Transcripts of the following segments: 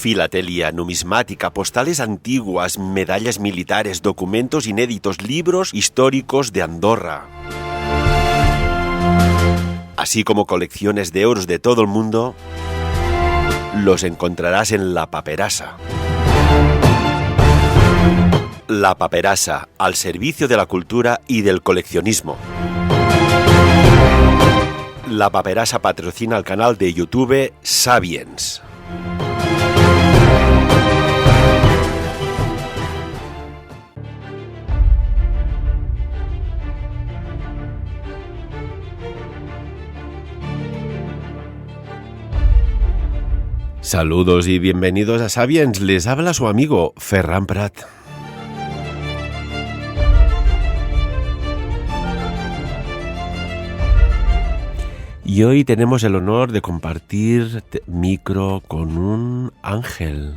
filatelia, numismática, postales antiguas, medallas militares, documentos inéditos, libros históricos de Andorra, así como colecciones de euros de todo el mundo, los encontrarás en La Paperassa. La Paperassa, al servicio de la cultura y del coleccionismo. La Paperassa patrocina el canal de YouTube Sapiens. Saludos y bienvenidos a Sapiens. Les habla su amigo Ferran Prat. Y hoy tenemos el honor de compartir micro con un ángel.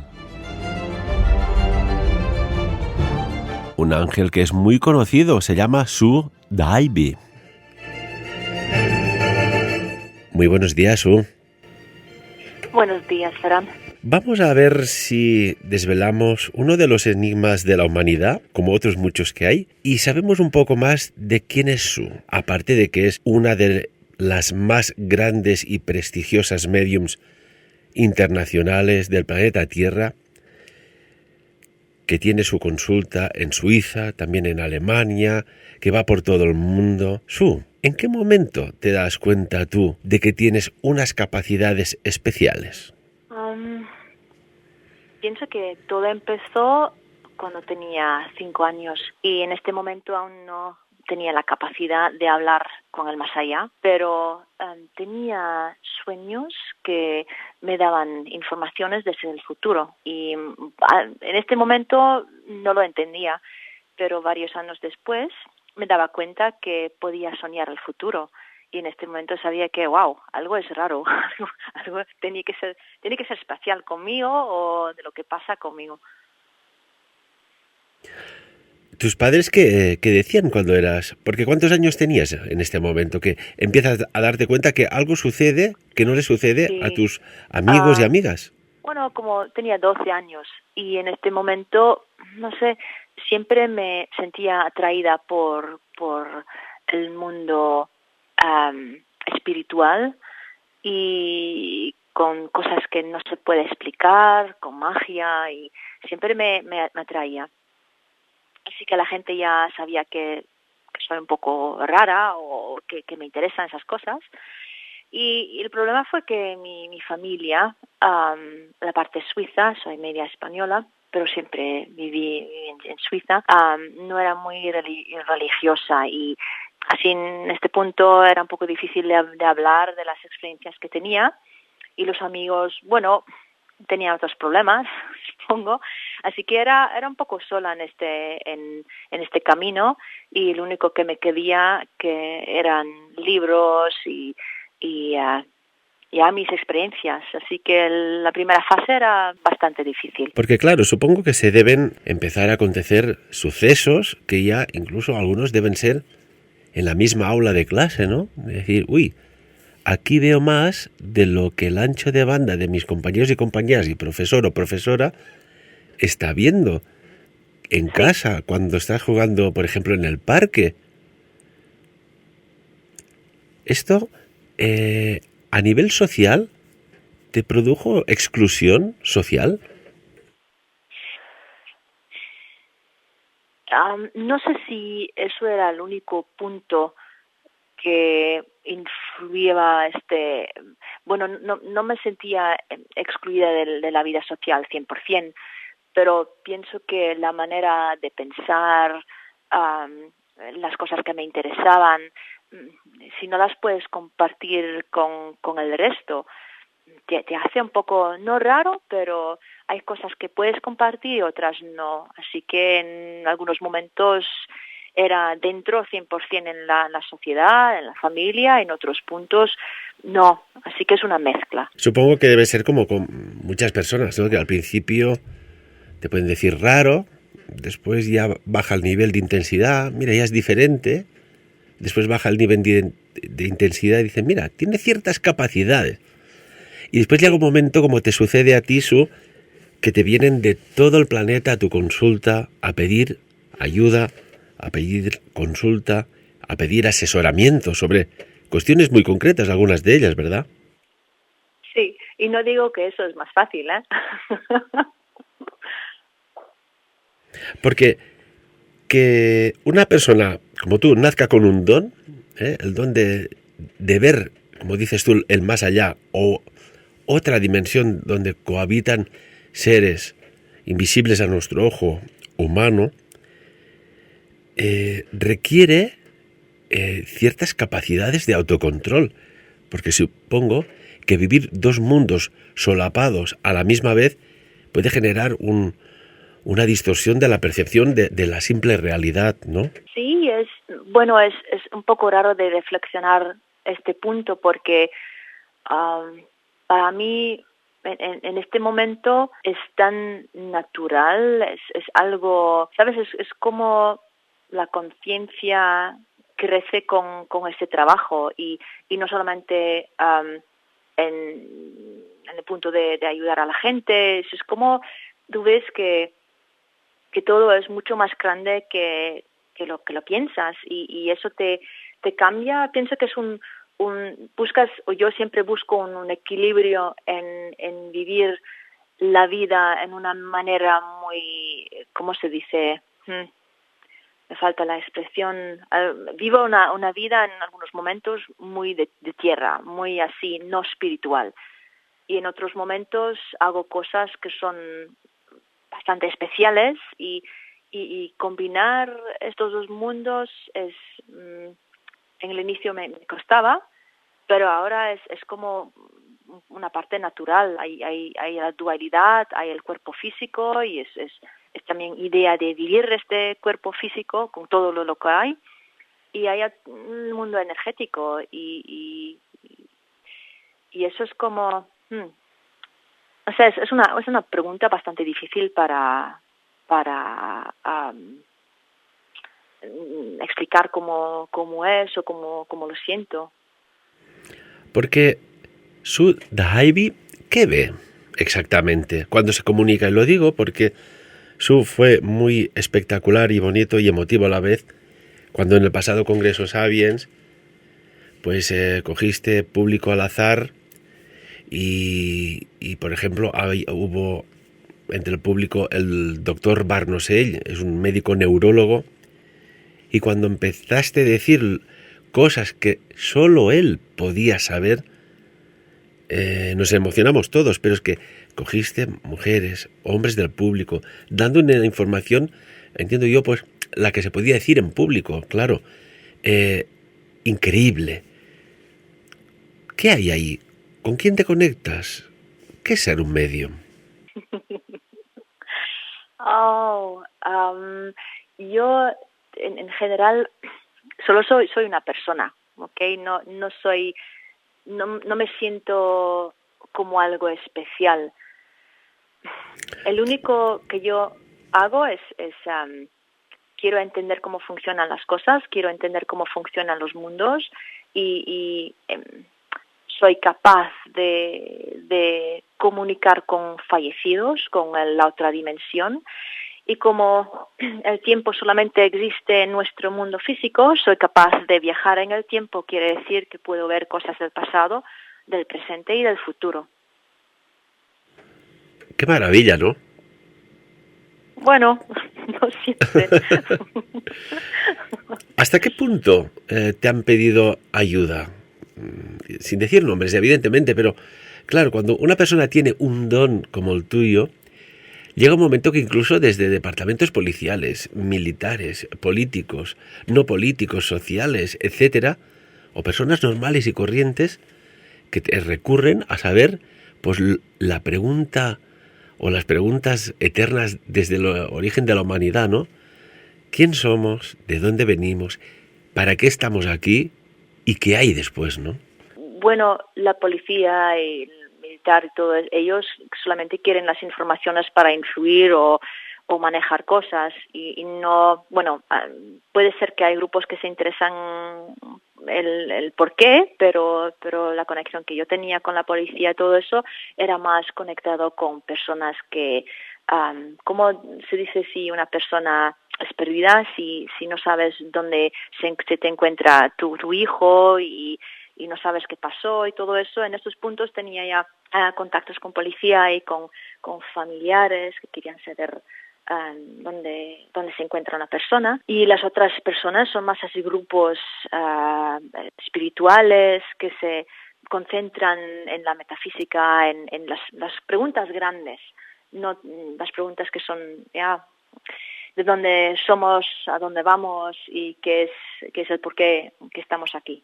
Un ángel que es muy conocido, se llama Sue Davy. Muy buenos días, Sue. Buenos días, Ferran. Vamos a ver si desvelamos uno de los enigmas de la humanidad, como otros muchos que hay, y sabemos un poco más de quién es Sue, aparte de que es una de las más grandes y prestigiosas médiums internacionales del planeta Tierra, que tiene su consulta en Suiza, también en Alemania, que va por todo el mundo. Sue, ¿en qué momento te das cuenta tú de que tienes unas capacidades especiales? Pienso que todo empezó cuando tenía 5 años y en este momento aún no tenía la capacidad de hablar con el más allá, pero tenía sueños que me daban informaciones desde el futuro y en este momento no lo entendía, pero varios años después me daba cuenta que podía soñar el futuro y en este momento sabía que algo es raro, algo tiene que ser especial conmigo o de lo que pasa conmigo. ¿Tus padres qué decían cuando eras? Porque ¿cuántos años tenías en este momento que empiezas a darte cuenta que algo sucede que no le sucede a tus amigos y amigas? Bueno, como tenía 12 años y en este momento, no sé, siempre me sentía atraída por el mundo espiritual y con cosas que no se puede explicar, con magia, y siempre me atraía. Así que la gente ya sabía que soy un poco rara o que me interesan esas cosas. Y el problema fue que mi familia, la parte suiza, soy media española, pero siempre viví en Suiza, no era muy religiosa y así en este punto era un poco difícil de hablar de las experiencias que tenía y los amigos, tenían otros problemas, supongo, así que era un poco sola en este camino y lo único que me quedía que eran libros y mis experiencias, así que la primera fase era bastante difícil. Porque claro, supongo que se deben empezar a acontecer sucesos que ya incluso algunos deben ser en la misma aula de clase, ¿no? Es decir, aquí veo más de lo que el ancho de banda de mis compañeros y compañeras y profesor o profesora está viendo en casa cuando estás jugando, por ejemplo, en el parque. Esto, a nivel social, ¿te produjo exclusión social? No sé si eso era el único punto que influía no me sentía excluida de la vida social 100%, pero pienso que la manera de pensar, las cosas que me interesaban, si no las puedes compartir con el resto, te hace un poco, no raro, pero hay cosas que puedes compartir y otras no. Así que en algunos momentos era dentro 100% en la sociedad, en la familia, en otros puntos no. Así que es una mezcla. Supongo que debe ser como con muchas personas, ¿no? Que al principio te pueden decir raro, después ya baja el nivel de intensidad, mira, ya es diferente, después baja el nivel de intensidad y dicen, mira, tiene ciertas capacidades. Y después llega un momento, como te sucede a ti, Su, que te vienen de todo el planeta a tu consulta a pedir ayuda, a pedir consulta, a pedir asesoramiento sobre cuestiones muy concretas, algunas de ellas, ¿verdad? Sí, y no digo que eso es más fácil, ¿eh? Porque que una persona como tú nazca con un don, el don de ver, como dices tú, el más allá o otra dimensión donde cohabitan seres invisibles a nuestro ojo humano, requiere ciertas capacidades de autocontrol, porque supongo que vivir dos mundos solapados a la misma vez puede generar una distorsión de la percepción de la simple realidad, ¿no? Sí, es un poco raro de reflexionar este punto porque para mí en este momento es tan natural, es algo, ¿sabes? Es como la conciencia crece con este trabajo y no solamente en el punto de ayudar a la gente, es como tú ves que todo es mucho más grande que lo piensas y eso te cambia. Pienso que es buscas, o yo siempre busco un equilibrio en vivir la vida en una manera muy, ¿cómo se dice? Me falta la expresión. Vivo una vida en algunos momentos muy de tierra, muy así, no espiritual. Y en otros momentos hago cosas que son bastante especiales y combinar estos dos mundos en el inicio me costaba, pero ahora es como una parte natural. Hay la dualidad, hay el cuerpo físico y es también idea de vivir este cuerpo físico con todo lo que hay, y hay un mundo energético y eso es como o sea, es una pregunta bastante difícil para explicar cómo es o cómo lo siento. Porque Sue Daibi, ¿qué ve exactamente cuando se comunica? Y lo digo porque Sue fue muy espectacular y bonito y emotivo a la vez cuando en el pasado Congreso Sapiens pues cogiste público al azar y por ejemplo hubo entre el público el doctor Barnosell, es un médico neurólogo, y cuando empezaste a decir cosas que solo él podía saber, nos emocionamos todos, pero es que cogiste mujeres, hombres del público, dando una información, entiendo yo, pues la que se podía decir en público, claro, increíble. ¿Qué hay ahí? ¿Con quién te conectas? ¿Qué es ser un medium? Yo en general solo soy una persona, ¿ok? No soy, no me siento como algo especial. El único que yo hago es quiero entender cómo funcionan las cosas, quiero entender cómo funcionan los mundos y soy capaz de comunicar con fallecidos, con la otra dimensión. Y como el tiempo solamente existe en nuestro mundo físico, soy capaz de viajar en el tiempo, quiere decir que puedo ver cosas del pasado, del presente y del futuro. Qué maravilla, ¿no? Bueno, no siempre. ¿Hasta qué punto te han pedido ayuda? Sin decir nombres, evidentemente, pero claro, cuando una persona tiene un don como el tuyo, llega un momento que incluso desde departamentos policiales, militares, políticos, no políticos, sociales, etcétera, o personas normales y corrientes que te recurren a saber, pues la pregunta o las preguntas eternas desde el origen de la humanidad, ¿no? ¿Quién somos? ¿De dónde venimos? ¿Para qué estamos aquí? ¿Y qué hay después, no? Bueno, la policía y el militar y todo, ellos solamente quieren las informaciones para influir o manejar cosas y no, bueno, puede ser que hay grupos que se interesan el por qué, pero la conexión que yo tenía con la policía, todo eso, era más conectado con personas que, ¿cómo se dice si una persona es perdida? Si no sabes dónde se te encuentra tu hijo y no sabes qué pasó y todo eso, en estos puntos tenía ya contactos con policía y con familiares que querían saber dónde se encuentra una persona, y las otras personas son más así grupos espirituales que se concentran en la metafísica, en las preguntas grandes, no las preguntas que son ya de dónde somos, a dónde vamos y qué es el por qué que estamos aquí.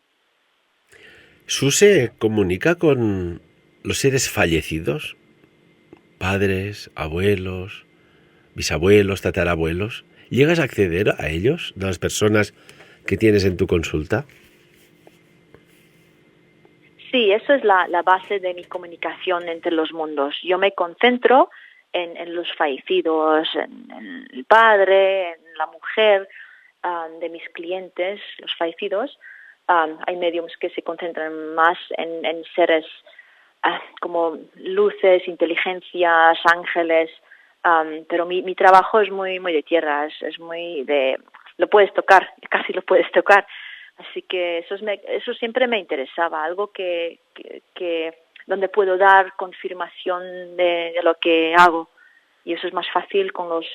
¿Su se comunica con los seres fallecidos? Padres, abuelos, bisabuelos, tatarabuelos. ¿Llegas a acceder a ellos, de las personas que tienes en tu consulta? Sí, eso es la base de mi comunicación entre los mundos. Yo me concentro en los fallecidos, en el padre, en la mujer de mis clientes, los fallecidos. Hay mediums que se concentran más en seres como luces, inteligencias, ángeles, pero mi trabajo es muy de tierra, es muy de... lo puedes tocar, casi lo puedes tocar. Así que eso siempre me interesaba, algo que donde puedo dar confirmación de lo que hago. Y eso es más fácil con los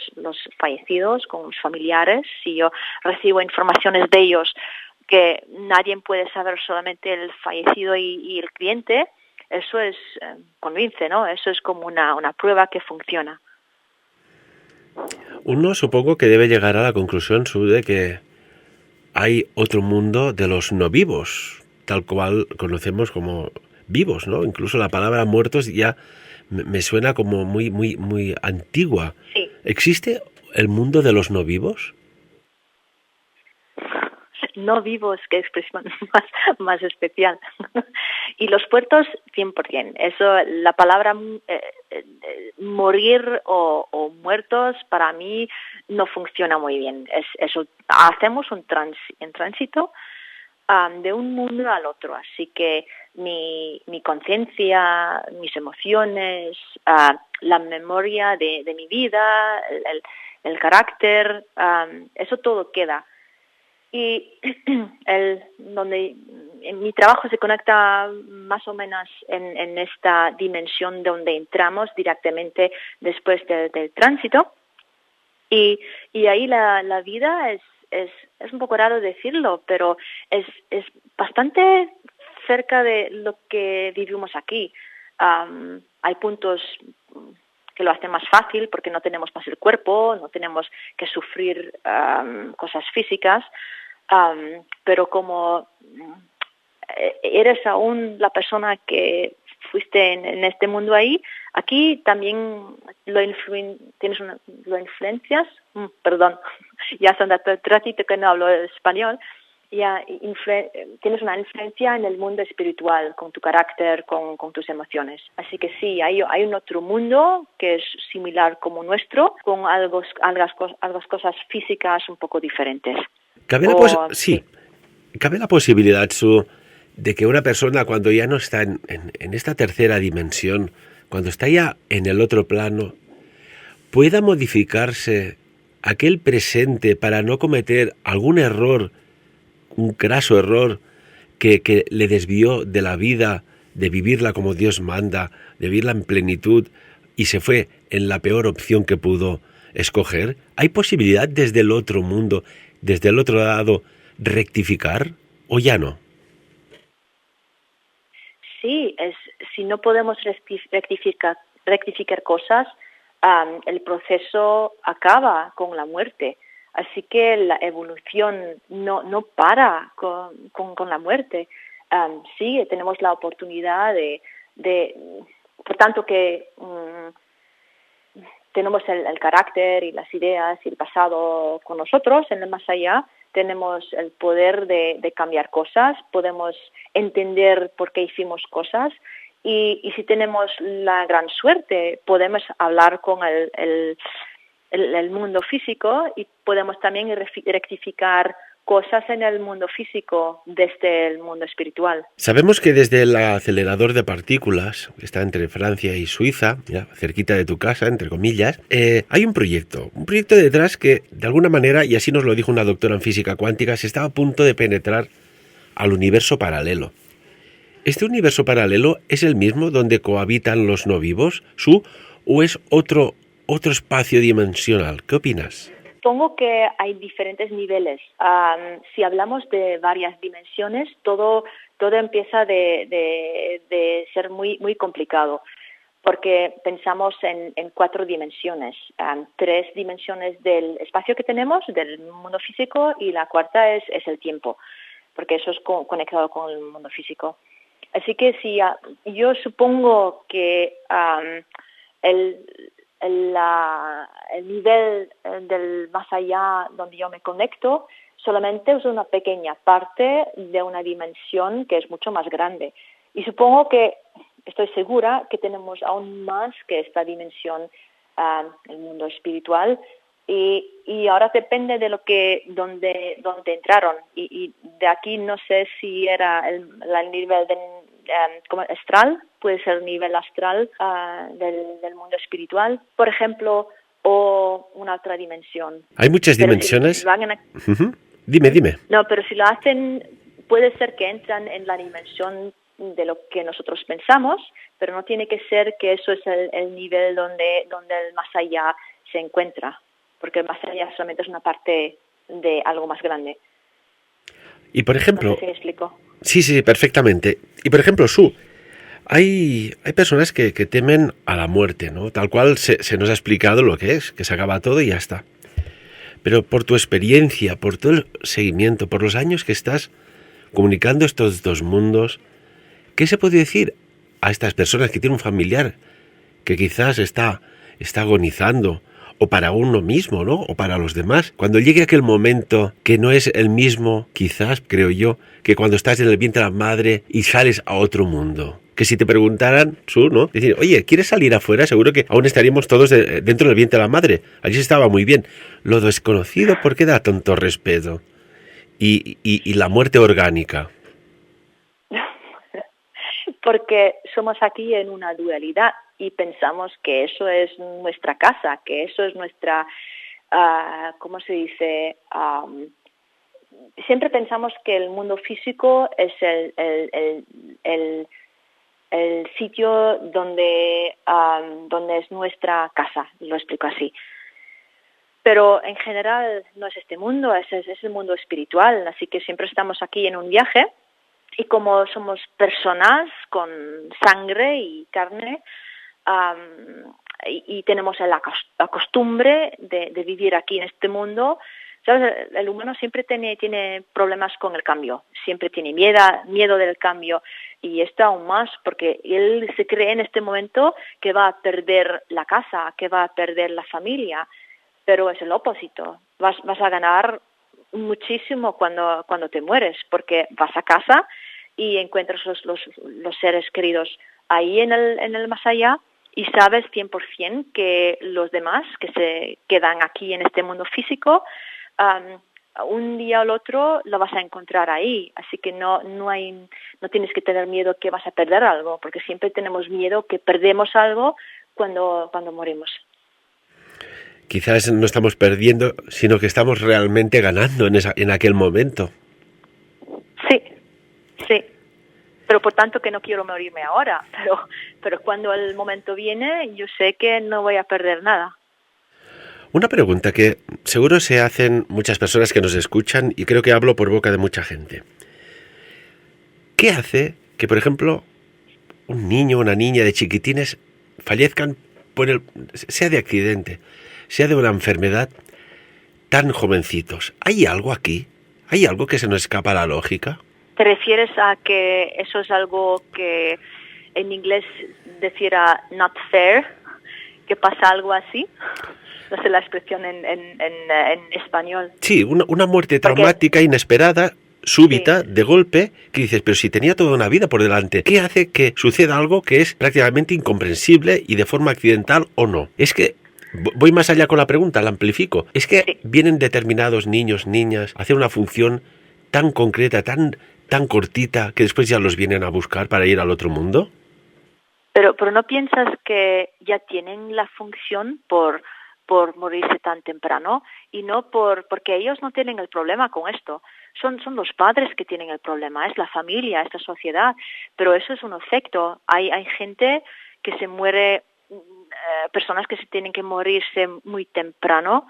fallecidos, con los familiares. Si yo recibo informaciones de ellos que nadie puede saber, solamente el fallecido y el cliente, eso es convince, ¿no? Eso es como una prueba que funciona. Uno supongo que debe llegar a la conclusión, de que hay otro mundo de los no vivos, tal cual conocemos como vivos, ¿no? Incluso la palabra muertos ya me suena como muy antigua. Sí. ¿Existe el mundo de los no vivos? No vivos, qué expresión más especial. Y los puertos, 100%. Eso, la palabra morir o muertos, para mí no funciona muy bien. Eso, hacemos un tránsito de un mundo al otro. Así que mi conciencia, mis emociones, la memoria de mi vida, el carácter, eso todo queda. Y donde mi trabajo se conecta más o menos en esta dimensión donde entramos directamente después del tránsito, y ahí la vida es un poco raro decirlo, pero es bastante cerca de lo que vivimos aquí. Hay puntos que lo hacen más fácil porque no tenemos más el cuerpo, no tenemos que sufrir cosas físicas, pero como eres aún la persona que fuiste en este mundo ahí, aquí también lo influencias, perdón, ya son un ratito que no hablo español, ya tienes una influencia en el mundo espiritual, con tu carácter, con tus emociones. Así que sí, hay un otro mundo que es similar como nuestro, con algunas cosas físicas un poco diferentes. ¿Cabe la posibilidad, de que una persona, cuando ya no está en esta tercera dimensión, cuando está ya en el otro plano, pueda modificarse aquel presente para no cometer algún error, un craso error que le desvió de la vida, de vivirla como Dios manda, de vivirla en plenitud, y se fue en la peor opción que pudo escoger? ¿Hay posibilidad desde el otro mundo, desde el otro lado, rectificar o ya no? Sí, si no podemos rectificar cosas, el proceso acaba con la muerte. Así que la evolución no para con la muerte. Sí, tenemos la oportunidad de por tanto que tenemos el carácter y las ideas y el pasado con nosotros en el más allá, tenemos el poder de cambiar cosas, podemos entender por qué hicimos cosas, y si tenemos la gran suerte podemos hablar con el mundo físico y podemos también rectificar cosas en el mundo físico desde el mundo espiritual. Sabemos que desde el acelerador de partículas, que está entre Francia y Suiza, ya, cerquita de tu casa, entre comillas, hay un proyecto detrás que, de alguna manera, y así nos lo dijo una doctora en física cuántica, se estaba a punto de penetrar al universo paralelo. ¿Este universo paralelo es el mismo donde cohabitan los no vivos, Sue, o es otro espacio dimensional? ¿Qué opinas? Supongo que hay diferentes niveles. Si hablamos de varias dimensiones, todo empieza de ser muy, muy complicado, porque pensamos en 4 dimensiones, 3 dimensiones del espacio que tenemos, del mundo físico, y la cuarta es el tiempo, porque eso es conectado con el mundo físico. Así que yo supongo que el nivel del más allá donde yo me conecto solamente es una pequeña parte de una dimensión que es mucho más grande. Y supongo que, estoy segura, que tenemos aún más que esta dimensión, el mundo espiritual, y ahora depende de donde entraron. Y de aquí no sé si era el nivel como astral, puede ser el nivel astral del mundo espiritual, por ejemplo, o una otra dimensión. Hay muchas dimensiones. Dime. No, pero si lo hacen, puede ser que entran en la dimensión de lo que nosotros pensamos, pero no tiene que ser que eso es el nivel donde el más allá se encuentra, porque el más allá solamente es una parte de algo más grande. Y por ejemplo... No sé si me explico. Sí, perfectamente. Y por ejemplo, Sue, hay personas que temen a la muerte, ¿no? Tal cual se nos ha explicado lo que es, que se acaba todo y ya está. Pero por tu experiencia, por todo el seguimiento, por los años que estás comunicando estos dos mundos, ¿qué se puede decir a estas personas que tienen un familiar que quizás está agonizando, o para uno mismo, ¿no? O para los demás? Cuando llegue aquel momento que no es el mismo, quizás, creo yo, que cuando estás en el vientre de la madre y sales a otro mundo. Que si te preguntaran, ¿no? Decir, oye, ¿quieres salir afuera? Seguro que aún estaríamos todos dentro del vientre de la madre. Allí se estaba muy bien. Lo desconocido, ¿por qué da tanto respeto? Y la muerte orgánica. Porque somos aquí en una dualidad y pensamos que eso es nuestra casa, que eso es nuestra, ¿cómo se dice? Siempre pensamos que el mundo físico es el sitio donde es nuestra casa, lo explico así. Pero en general no es este mundo, es el mundo espiritual, así que siempre estamos aquí en un viaje. Y como somos personas con sangre y carne, y tenemos la costumbre de vivir aquí en este mundo, ¿sabes? El humano siempre tiene problemas con el cambio, siempre tiene miedo del cambio, y esto aún más porque él se cree en este momento que va a perder la casa, que va a perder la familia, pero es el opuesto. Vas a ganar muchísimo cuando te mueres, porque vas a casa y encuentras los seres queridos ahí en el más allá, y sabes 100% que los demás que se quedan aquí en este mundo físico, un día o el otro lo vas a encontrar ahí. Así que no tienes que tener miedo que vas a perder algo, porque siempre tenemos miedo que perdemos algo cuando morimos. Quizás no estamos perdiendo, sino que estamos realmente ganando en aquel momento. Sí. Pero por tanto que no quiero morirme ahora. Pero cuando el momento viene, yo sé que no voy a perder nada. Una pregunta que seguro se hacen muchas personas que nos escuchan, y creo que hablo por boca de mucha gente. ¿Qué hace que, por ejemplo, un niño o una niña de chiquitines fallezcan sea de accidente, sea de una enfermedad, tan jovencitos? ¿Hay algo aquí? ¿Hay algo que se nos escapa a la lógica? ¿Te refieres a que eso es algo que en inglés deciera not fair? ¿Que pasa algo así? No sé la expresión en español. Sí, una muerte traumática, inesperada, súbita, sí, de golpe, que dices, pero si tenía toda una vida por delante, ¿qué hace que suceda algo que es prácticamente incomprensible y de forma accidental o no? Es que Voy más allá con la pregunta, la amplifico. Es que Sí. vienen determinados niños, niñas, a hacer una función tan concreta, tan cortita, que después ya los vienen a buscar para ir al otro mundo. Pero ¿no piensas que ya tienen la función por morirse tan temprano y no porque ellos no tienen el problema con esto? Son los padres que tienen el problema, es la familia, es la sociedad, pero eso es un efecto. Hay gente que se muere, personas que se tienen que morirse muy temprano.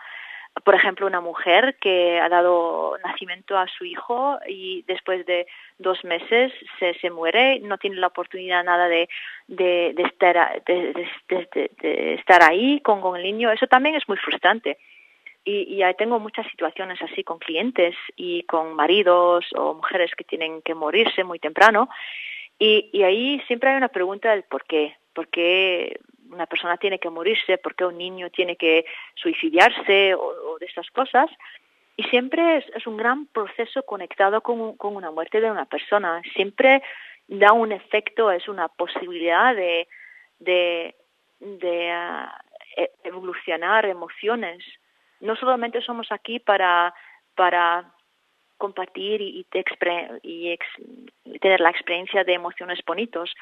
Por ejemplo, una mujer que ha dado nacimiento a su hijo y después de 2 meses se muere, no tiene la oportunidad nada de estar ahí con el niño. Eso también es muy frustrante. Y ya tengo muchas situaciones así con clientes y con maridos o mujeres que tienen que morirse muy temprano. Y ahí siempre hay una pregunta del por qué. ¿Por qué una persona tiene que morirse? ¿Por qué un niño tiene que suicidarse o de estas cosas? Y siempre es un gran proceso conectado con una muerte de una persona. Siempre da un efecto, es una posibilidad de evolucionar emociones. No solamente somos aquí para compartir y tener la experiencia de emociones bonitos,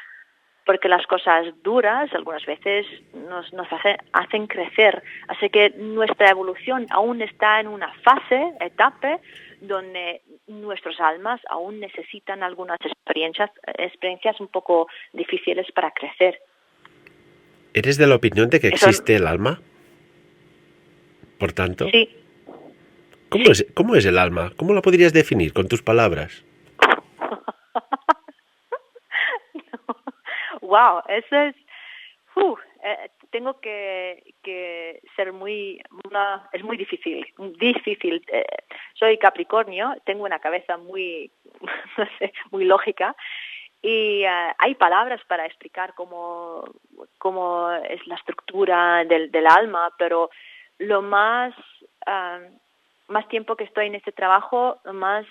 porque las cosas duras algunas veces nos hacen crecer. Así que nuestra evolución aún está en una etapa, donde nuestras almas aún necesitan algunas experiencias un poco difíciles para crecer. ¿Eres de la opinión de que Eso, existe el alma? Por tanto, sí. ¿cómo es el alma? ¿Cómo lo podrías definir con tus palabras? Wow, eso es. Tengo que ser es muy difícil. Soy Capricornio, tengo una cabeza muy, no sé, muy lógica. Y hay palabras para explicar cómo es la estructura del alma, pero lo más tiempo que estoy en este trabajo, lo más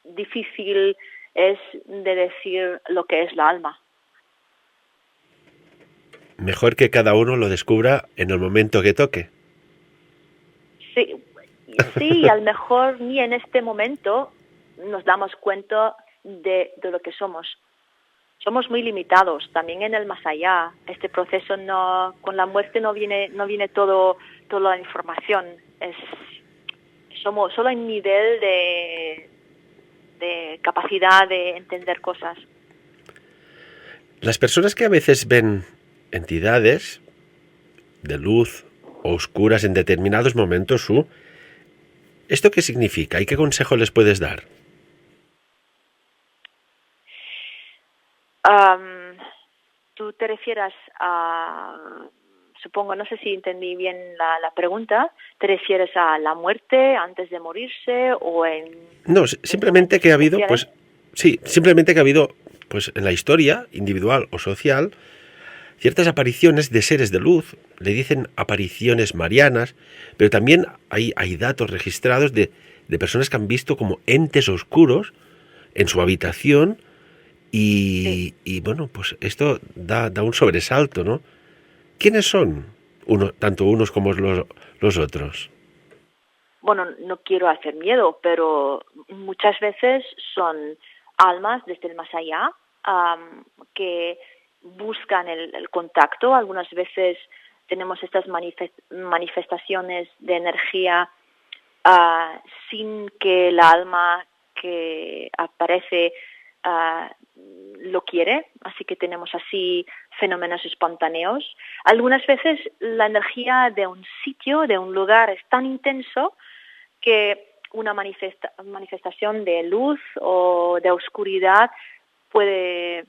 difícil es de decir lo que es la alma. Mejor que cada uno lo descubra en el momento que toque. Sí, a lo mejor ni en este momento nos damos cuenta de lo que somos. Somos muy limitados, también en el más allá. Este proceso con la muerte no viene toda la información. Somos solo en nivel de capacidad de entender cosas. Las personas que a veces ven entidades de luz o oscuras en determinados momentos, ¿esto qué significa y qué consejo les puedes dar? Tú te refieres supongo, no sé si entendí bien la pregunta, ¿te refieres a la muerte antes de morirse o No, simplemente que ha habido, pues, sí, simplemente que ha habido, pues, en la historia, individual o social, ciertas apariciones de seres de luz, le dicen apariciones marianas, pero también hay datos registrados de personas que han visto como entes oscuros en su habitación y bueno, pues esto da un sobresalto, ¿no? ¿Quiénes son tanto unos como los otros? Bueno, no quiero hacer miedo, pero muchas veces son almas desde el más allá que buscan el contacto. Algunas veces tenemos estas manifestaciones de energía sin que el alma que aparece lo quiere, así que tenemos así fenómenos espontáneos. Algunas veces la energía de un sitio, de un lugar es tan intenso que una manifestación de luz o de oscuridad puede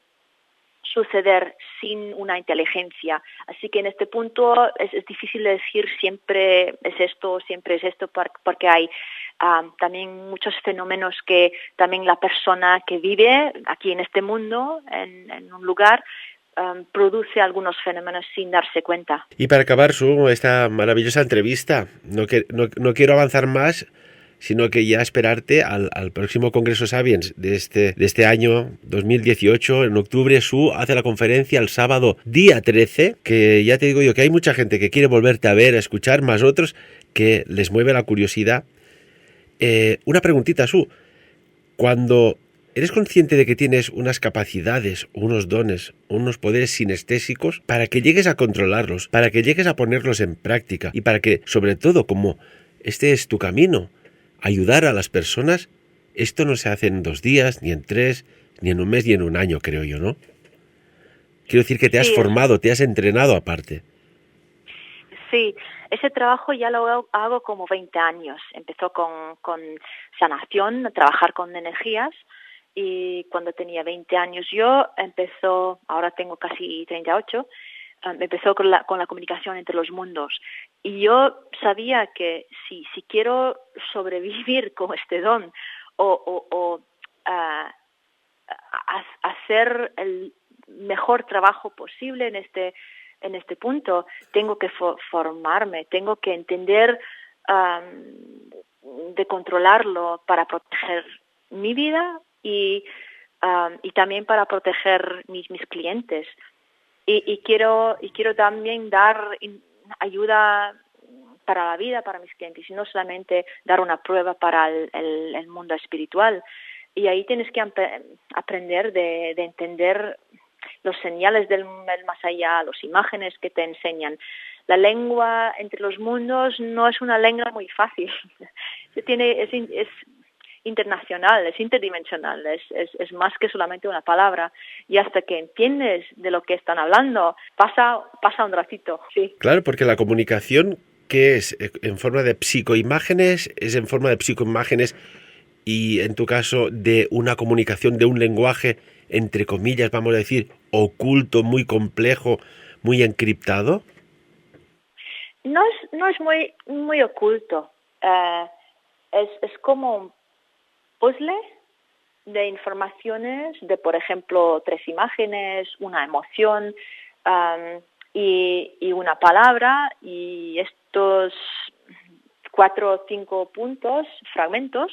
suceder sin una inteligencia. Así que en este punto es difícil decir siempre es esto, porque hay también muchos fenómenos que también la persona que vive aquí en este mundo, en un lugar, produce algunos fenómenos sin darse cuenta. Y para acabar esta maravillosa entrevista, no quiero avanzar más sino que ya esperarte al próximo Congreso Sapiens de este año 2018, en octubre. Su hace la conferencia el sábado día 13, que ya te digo yo que hay mucha gente que quiere volverte a ver, a escuchar, más otros que les mueve la curiosidad. Una preguntita, Su. Cuando eres consciente de que tienes unas capacidades, unos dones, unos poderes sinestésicos, para que llegues a controlarlos, para que llegues a ponerlos en práctica y para que, sobre todo, como este es tu camino, ayudar a las personas, esto no se hace en 2 días, ni en 3, ni en un mes, ni en un año, creo yo, ¿no? Quiero decir que te has Sí, formado, te has entrenado aparte. sí, ese trabajo ya lo hago como 20 años. Empezó con sanación, trabajar con energías, y cuando tenía 20 años ahora tengo casi 38, empezó con la comunicación entre los mundos. Y yo sabía que si quiero sobrevivir con este don o hacer el mejor trabajo posible en este punto, tengo que formarme, tengo que entender de controlarlo para proteger mi vida y también para proteger mis clientes. Y quiero también dar ayuda para la vida, para mis clientes, y no solamente dar una prueba para el mundo espiritual. Y ahí tienes que aprender de entender los señales del más allá, las imágenes que te enseñan. La lengua entre los mundos no es una lengua muy fácil. Es internacional, es interdimensional, es más que solamente una palabra. Y hasta que entiendes de lo que están hablando, pasa un ratito, sí. Claro, porque la comunicación, ¿qué es? ¿En forma de psicoimágenes? ¿Es en forma de psicoimágenes y, en tu caso, de una comunicación, de un lenguaje, entre comillas, vamos a decir, oculto, muy complejo, muy encriptado? No es muy oculto. Es como un puzzle de informaciones, de, por ejemplo, 3 imágenes, una emoción y una palabra, y estos 4 o 5 puntos, fragmentos,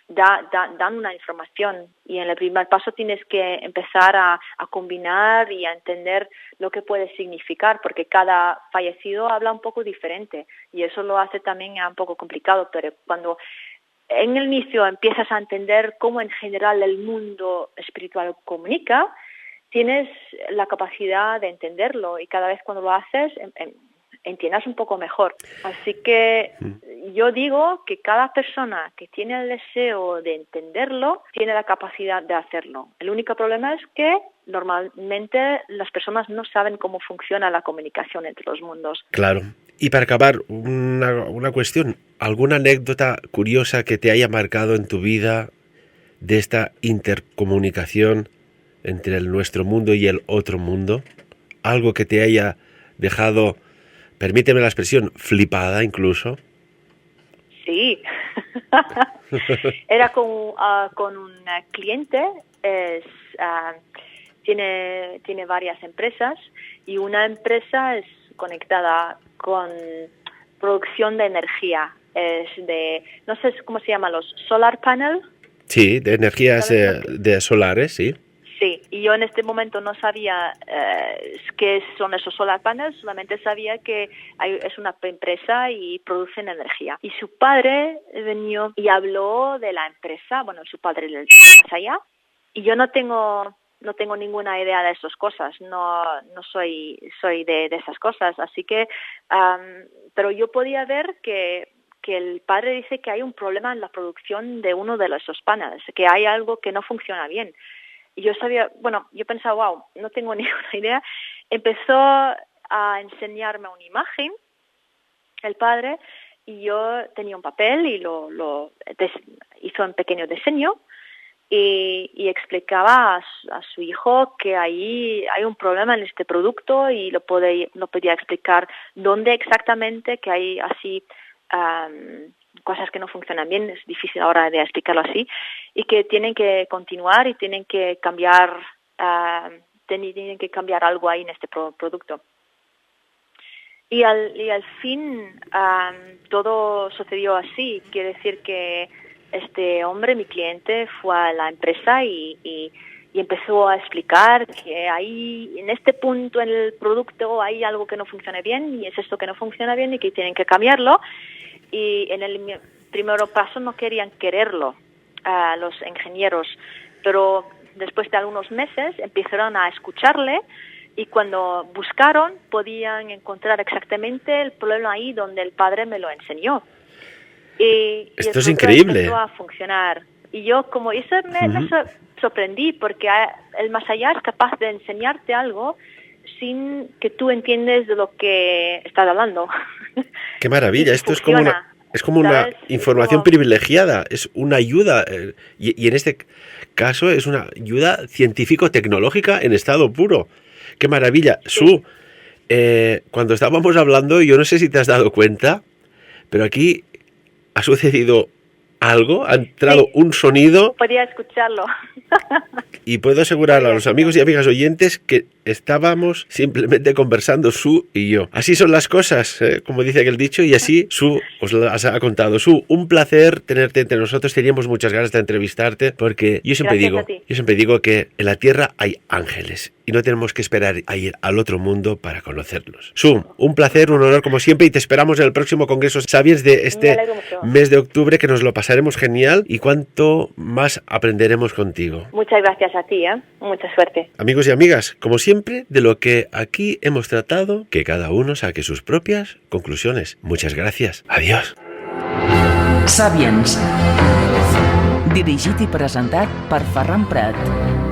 dan una información. Y en el primer paso tienes que empezar a combinar y a entender lo que puede significar, porque cada fallecido habla un poco diferente y eso lo hace también un poco complicado. Pero cuando en el inicio empiezas a entender cómo en general el mundo espiritual comunica, tienes la capacidad de entenderlo, y cada vez cuando lo haces entiendes un poco mejor. Así que yo digo que cada persona que tiene el deseo de entenderlo tiene la capacidad de hacerlo. El único problema es que normalmente las personas no saben cómo funciona la comunicación entre los mundos. Claro. Y para acabar, una cuestión, ¿alguna anécdota curiosa que te haya marcado en tu vida de esta intercomunicación entre nuestro mundo y el otro mundo? ¿Algo que te haya dejado, permíteme la expresión, flipada incluso? Sí. Era con un cliente. Tiene varias empresas, y una empresa es conectada con producción de energía. No sé cómo se llama, los solar panel. Sí, de energías de solares, sí. Sí, y yo en este momento no sabía qué son esos solar panels, solamente sabía que es una empresa y producen energía. Y su padre vino y habló de la empresa, bueno, su padre del más allá, y yo no tengo ninguna idea de esas cosas, no soy de esas cosas, así que, pero yo podía ver que el padre dice que hay un problema en la producción de uno de esos paneles, que hay algo que no funciona bien. Y yo pensaba, wow, no tengo ninguna idea. Empezó a enseñarme una imagen, el padre, y yo tenía un papel y hizo un pequeño diseño y explicaba a su hijo que ahí hay un problema en este producto, y lo podía explicar dónde exactamente, que hay así cosas que no funcionan bien, es difícil ahora de explicarlo así, y que tienen que continuar y tienen que cambiar algo ahí en este producto. Y al fin todo sucedió así. Quiere decir que este hombre, mi cliente, fue a la empresa y empezó a explicar que ahí, en este punto en el producto, hay algo que no funciona bien y es esto que no funciona bien y que tienen que cambiarlo. Y en el primer paso no querían quererlo los ingenieros, pero después de algunos meses empezaron a escucharle y cuando buscaron podían encontrar exactamente el problema ahí donde el padre me lo enseñó. Y esto es el increíble. empezó a funcionar. Y yo como eso me sorprendí porque el más allá es capaz de enseñarte algo sin que tú entiendes de lo que estás hablando. Qué maravilla, esto es como funciona. es como una ¿Sabes? información privilegiada, es una ayuda, y en este caso es una ayuda científico-tecnológica en estado puro. ¡Qué maravilla! Sí. Su, cuando estábamos hablando, yo no sé si te has dado cuenta, pero aquí ha sucedido algo, ha entrado un sonido. Podía escucharlo. Y puedo asegurar a los amigos y amigas oyentes que estábamos simplemente conversando Su y yo. Así son las cosas, como dice aquel dicho, y así Su os las ha contado. Su, un placer tenerte entre nosotros. Teníamos muchas ganas de entrevistarte porque yo siempre digo que en la Tierra hay ángeles y no tenemos que esperar a ir al otro mundo para conocerlos. Su, un placer, un honor como siempre, y te esperamos en el próximo Congreso Sapiens de este mes de octubre, que nos lo pasaremos genial y cuánto más aprenderemos contigo. Muchas gracias a ti, mucha suerte. Amigos y amigas, como siempre, de lo que aquí hemos tratado, que cada uno saque sus propias conclusiones. Muchas gracias. Adiós. Sapiens. Dirigit i presentat per Ferran Prat.